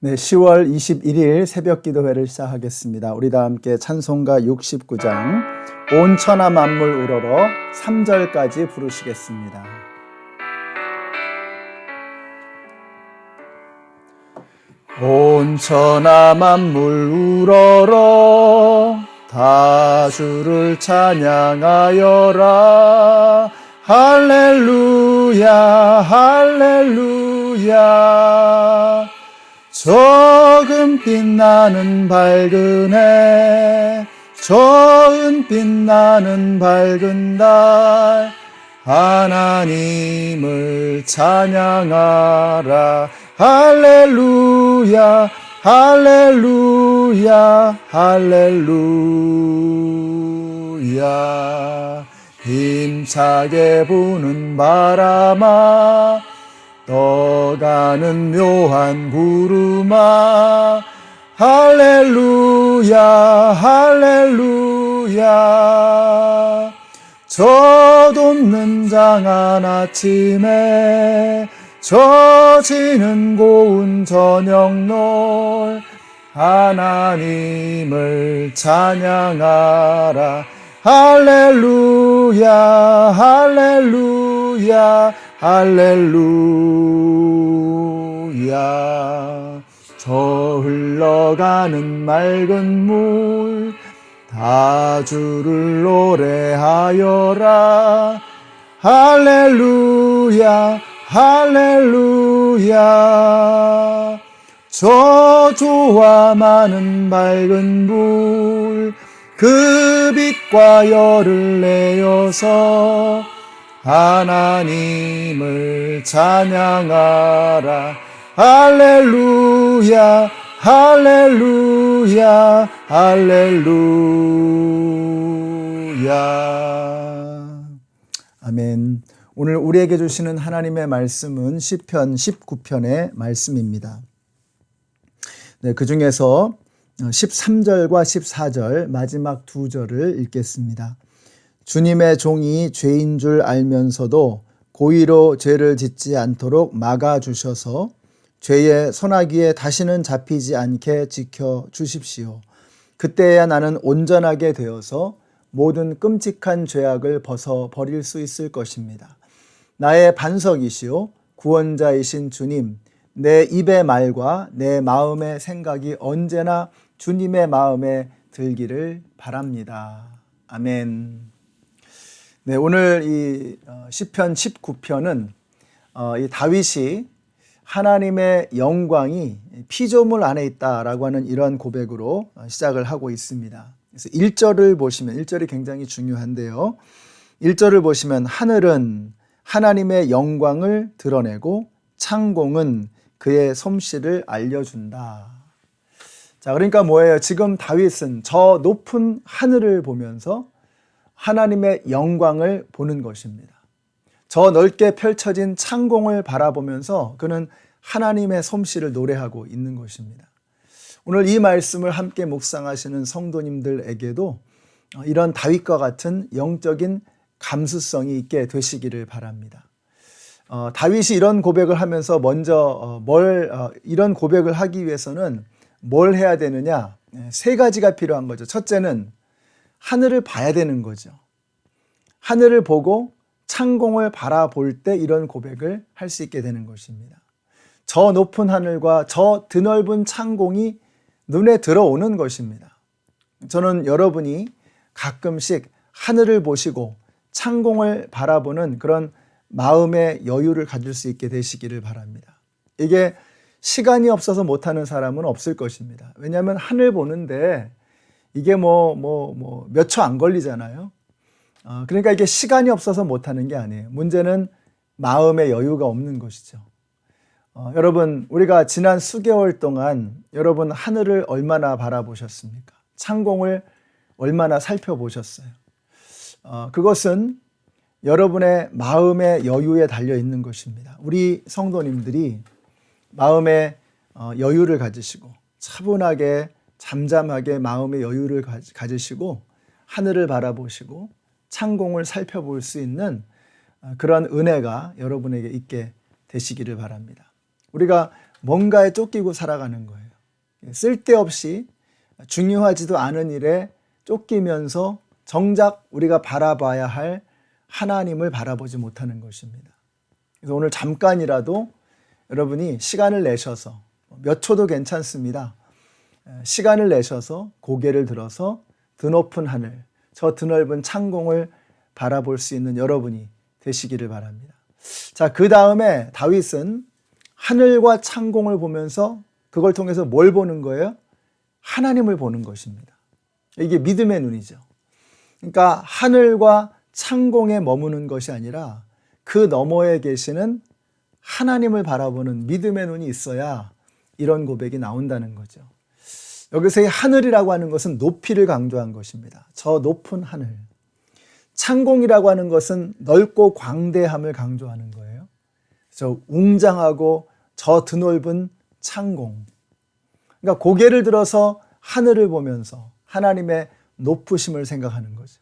네, 10월 21일 새벽 기도회를 시작하겠습니다. 우리 다 함께 찬송가 69장 온 천하 만물 우러러 3절까지 부르시겠습니다. 온 천하 만물 우러러 다 주를 찬양하여라. 할렐루야 할렐루야. 적은 빛나는 밝은 해, 적은 빛나는 밝은 달, 하나님을 찬양하라. 할렐루야 할렐루야 할렐루야. 힘차게 부는 바람아, 떠가는 묘한 구름아, 할렐루야 할렐루야. 젖없는 장한 아침에 젖지는 고운 저녁놀, 하나님을 찬양하라. 할렐루야 할렐루야 할렐루야. 저 흘러가는 맑은 물, 다 주를 노래하여라. 할렐루야 할렐루야. 저조와 많은 맑은 불, 그 빛과 열을 내어서 하나님을 찬양하라. 할렐루야 할렐루야 할렐루야. 아멘. 오늘 우리에게 주시는 하나님의 말씀은 시편 19편의 말씀입니다. 네, 그 중에서 13절과 14절 마지막 두 절을 읽겠습니다. 주님의 종이 죄인 줄 알면서도 고의로 죄를 짓지 않도록 막아주셔서 죄의 소나기에 다시는 잡히지 않게 지켜주십시오. 그때야 나는 온전하게 되어서 모든 끔찍한 죄악을 벗어버릴 수 있을 것입니다. 나의 반석이시오 구원자이신 주님, 내 입의 말과 내 마음의 생각이 언제나 주님의 마음에 들기를 바랍니다. 아멘. 네, 오늘 이 시편 19편은 이 다윗이 하나님의 영광이 피조물 안에 있다라고 하는 이런 고백으로 시작을 하고 있습니다. 그래서 1절을 보시면, 1절이 굉장히 중요한데요. 1절을 보시면 하늘은 하나님의 영광을 드러내고 창공은 그의 솜씨를 알려준다. 자, 그러니까 뭐예요? 지금 다윗은 저 높은 하늘을 보면서 하나님의 영광을 보는 것입니다. 저 넓게 펼쳐진 창공을 바라보면서 그는 하나님의 솜씨를 노래하고 있는 것입니다. 오늘 이 말씀을 함께 묵상하시는 성도님들에게도 이런 다윗과 같은 영적인 감수성이 있게 되시기를 바랍니다. 다윗이 이런 고백을 하면서 먼저 이런 고백을 하기 위해서는 뭘 해야 되느냐? 세 가지가 필요한 거죠. 첫째는 하늘을 봐야 되는 거죠. 하늘을 보고 창공을 바라볼 때 이런 고백을 할 수 있게 되는 것입니다. 저 높은 하늘과 저 드넓은 창공이 눈에 들어오는 것입니다. 저는 여러분이 가끔씩 하늘을 보시고 창공을 바라보는 그런 마음의 여유를 가질 수 있게 되시기를 바랍니다. 이게 시간이 없어서 못하는 사람은 없을 것입니다. 왜냐하면 하늘 보는데 이게 몇 초 안 걸리잖아요. 그러니까 이게 시간이 없어서 못하는 게 아니에요. 문제는 마음의 여유가 없는 것이죠. 여러분, 우리가 지난 수개월 동안 여러분 하늘을 얼마나 바라보셨습니까? 창공을 얼마나 살펴보셨어요? 그것은 여러분의 마음의 여유에 달려 있는 것입니다. 우리 성도님들이 마음의 여유를 가지시고 차분하게 잠잠하게 마음의 여유를 가지시고 하늘을 바라보시고 창공을 살펴볼 수 있는 그런 은혜가 여러분에게 있게 되시기를 바랍니다. 우리가 뭔가에 쫓기고 살아가는 거예요. 쓸데없이 중요하지도 않은 일에 쫓기면서 정작 우리가 바라봐야 할 하나님을 바라보지 못하는 것입니다. 그래서 오늘 잠깐이라도 여러분이 시간을 내셔서 몇 초도 괜찮습니다. 시간을 내셔서 고개를 들어서 드높은 하늘, 저 드넓은 창공을 바라볼 수 있는 여러분이 되시기를 바랍니다. 자, 그 다음에 다윗은 하늘과 창공을 보면서 그걸 통해서 뭘 보는 거예요? 하나님을 보는 것입니다. 이게 믿음의 눈이죠. 그러니까 하늘과 창공에 머무는 것이 아니라 그 너머에 계시는 하나님을 바라보는 믿음의 눈이 있어야 이런 고백이 나온다는 거죠. 여기서의 하늘이라고 하는 것은 높이를 강조한 것입니다. 저 높은 하늘. 창공이라고 하는 것은 넓고 광대함을 강조하는 거예요. 저 웅장하고 저 드넓은 창공. 그러니까 고개를 들어서 하늘을 보면서 하나님의 높으심을 생각하는 거죠.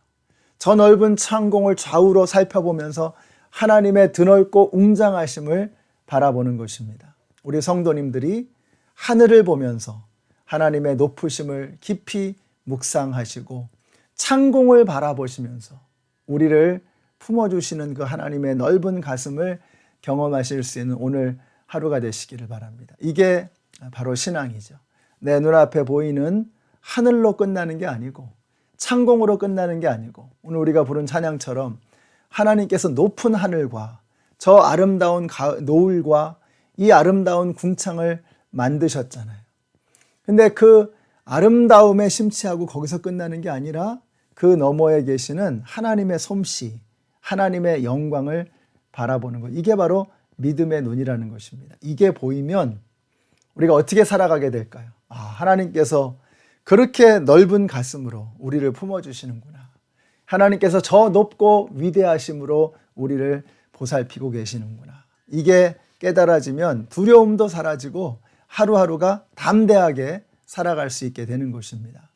저 넓은 창공을 좌우로 살펴보면서 하나님의 드넓고 웅장하심을 바라보는 것입니다. 우리 성도님들이 하늘을 보면서 하나님의 높으심을 깊이 묵상하시고 창공을 바라보시면서 우리를 품어주시는 그 하나님의 넓은 가슴을 경험하실 수 있는 오늘 하루가 되시기를 바랍니다. 이게 바로 신앙이죠. 내 눈앞에 보이는 하늘로 끝나는 게 아니고 창공으로 끝나는 게 아니고 오늘 우리가 부른 찬양처럼 하나님께서 높은 하늘과 저 아름다운 노을과 이 아름다운 궁창을 만드셨잖아요. 근데 그 아름다움에 심취하고 거기서 끝나는 게 아니라 그 너머에 계시는 하나님의 솜씨, 하나님의 영광을 바라보는 것. 이게 바로 믿음의 눈이라는 것입니다. 이게 보이면 우리가 어떻게 살아가게 될까요? 하나님께서 그렇게 넓은 가슴으로 우리를 품어주시는구나. 하나님께서 저 높고 위대하심으로 우리를 보살피고 계시는구나. 이게 깨달아지면 두려움도 사라지고 하루하루가 담대하게 살아갈 수 있게 되는 것입니다.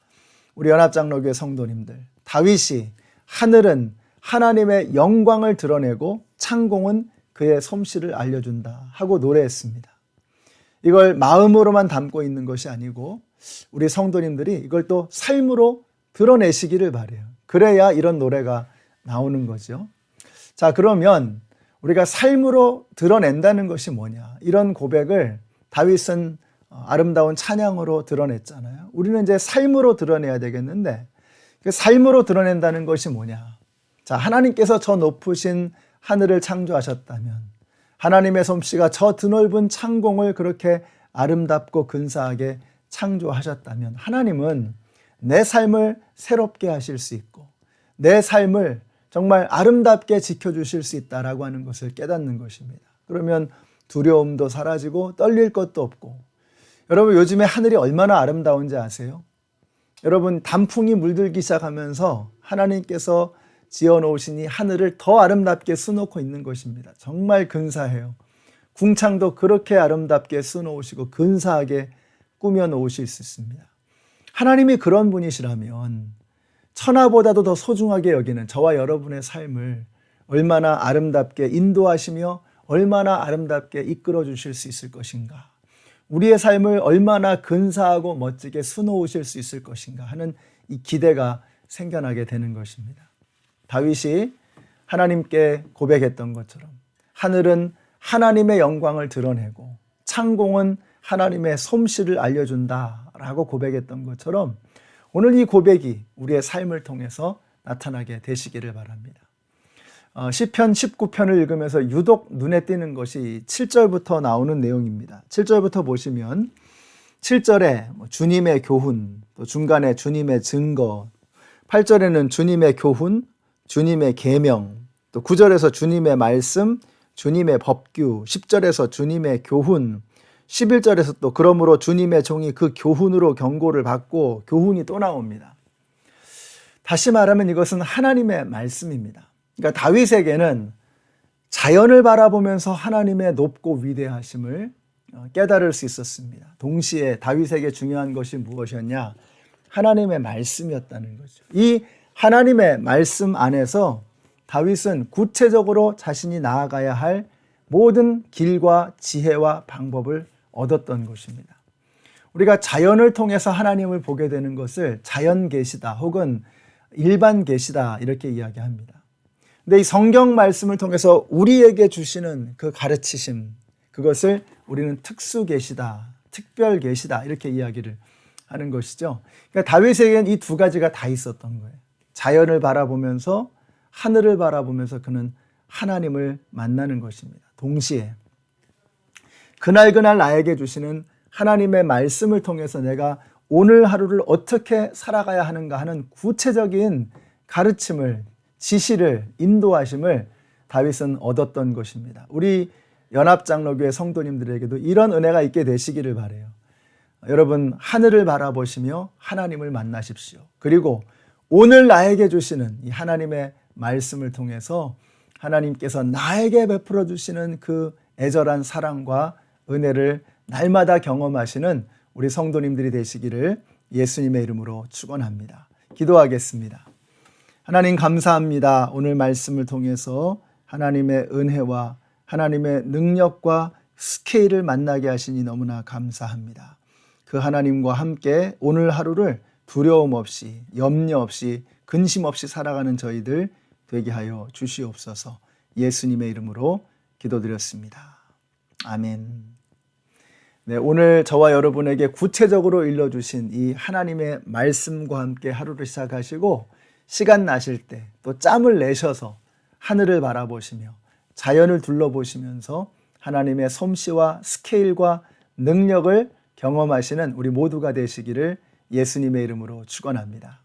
우리 연합장로교회 성도님들, 다윗이 하늘은 하나님의 영광을 드러내고 창공은 그의 솜씨를 알려준다 하고 노래했습니다. 이걸 마음으로만 담고 있는 것이 아니고 우리 성도님들이 이걸 또 삶으로 드러내시기를 바라요. 그래야 이런 노래가 나오는 거죠. 자, 그러면 우리가 삶으로 드러낸다는 것이 뭐냐? 이런 고백을 다윗은 아름다운 찬양으로 드러냈잖아요. 우리는 이제 삶으로 드러내야 되겠는데 그 삶으로 드러낸다는 것이 뭐냐? 자, 하나님께서 저 높으신 하늘을 창조하셨다면 하나님의 솜씨가 저 드넓은 창공을 그렇게 아름답고 근사하게 창조하셨다면 하나님은 내 삶을 새롭게 하실 수 있고 내 삶을 정말 아름답게 지켜주실 수 있다라고 하는 것을 깨닫는 것입니다. 그러면 두려움도 사라지고 떨릴 것도 없고 여러분 요즘에 하늘이 얼마나 아름다운지 아세요? 여러분 단풍이 물들기 시작하면서 하나님께서 지어놓으신 이 하늘을 더 아름답게 수놓고 있는 것입니다. 정말 근사해요. 궁창도 그렇게 아름답게 수놓으시고 근사하게 꾸며 놓으실 수 있습니다. 하나님이 그런 분이시라면 천하보다도 더 소중하게 여기는 저와 여러분의 삶을 얼마나 아름답게 인도하시며 얼마나 아름답게 이끌어 주실 수 있을 것인가. 우리의 삶을 얼마나 근사하고 멋지게 수놓으실 수 있을 것인가 하는 이 기대가 생겨나게 되는 것입니다. 다윗이 하나님께 고백했던 것처럼 하늘은 하나님의 영광을 드러내고 창공은 하나님의 솜씨를 알려준다라고 고백했던 것처럼 오늘 이 고백이 우리의 삶을 통해서 나타나게 되시기를 바랍니다. 시편 19편을 읽으면서 유독 눈에 띄는 것이 7절부터 나오는 내용입니다. 7절부터 보시면 7절에 주님의 교훈, 또 중간에 주님의 증거, 8절에는 주님의 교훈, 주님의 계명, 또 9절에서 주님의 말씀, 주님의 법규, 10절에서 주님의 교훈, 11절에서 또 그러므로 주님의 종이 그 교훈으로 경고를 받고 교훈이 또 나옵니다. 다시 말하면 이것은 하나님의 말씀입니다. 그러니까 다윗에게는 자연을 바라보면서 하나님의 높고 위대하심을 깨달을 수 있었습니다. 동시에 다윗에게 중요한 것이 무엇이었냐? 하나님의 말씀이었다는 거죠. 이 하나님의 말씀 안에서 다윗은 구체적으로 자신이 나아가야 할 모든 길과 지혜와 방법을 얻었던 것입니다. 우리가 자연을 통해서 하나님을 보게 되는 것을 자연 계시다 혹은 일반 계시다 이렇게 이야기합니다. 근데 이 성경 말씀을 통해서 우리에게 주시는 그 가르치심, 그것을 우리는 특수 계시다, 특별 계시다 이렇게 이야기를 하는 것이죠. 그러니까 다윗에게는 이 두 가지가 다 있었던 거예요. 자연을 바라보면서 하늘을 바라보면서 그는 하나님을 만나는 것입니다. 동시에 그날 나에게 주시는 하나님의 말씀을 통해서 내가 오늘 하루를 어떻게 살아가야 하는가 하는 구체적인 가르침을, 지시를, 인도하심을 다윗은 얻었던 것입니다. 우리 연합장로교회 성도님들에게도 이런 은혜가 있게 되시기를 바라요. 여러분, 하늘을 바라보시며 하나님을 만나십시오. 그리고 오늘 나에게 주시는 이 하나님의 말씀을 통해서 하나님께서 나에게 베풀어 주시는 그 애절한 사랑과 은혜를 날마다 경험하시는 우리 성도님들이 되시기를 예수님의 이름으로 축원합니다. 기도하겠습니다. 하나님 감사합니다. 오늘 말씀을 통해서 하나님의 은혜와 하나님의 능력과 스케일을 만나게 하시니 너무나 감사합니다. 그 하나님과 함께 오늘 하루를 두려움 없이, 염려 없이, 근심 없이 살아가는 저희들 되게 하여 주시옵소서. 예수님의 이름으로 기도드렸습니다. 아멘. 네, 오늘 저와 여러분에게 구체적으로 일러주신 이 하나님의 말씀과 함께 하루를 시작하시고 시간 나실 때 또 짬을 내셔서 하늘을 바라보시며 자연을 둘러보시면서 하나님의 솜씨와 스케일과 능력을 경험하시는 우리 모두가 되시기를 예수님의 이름으로 축원합니다.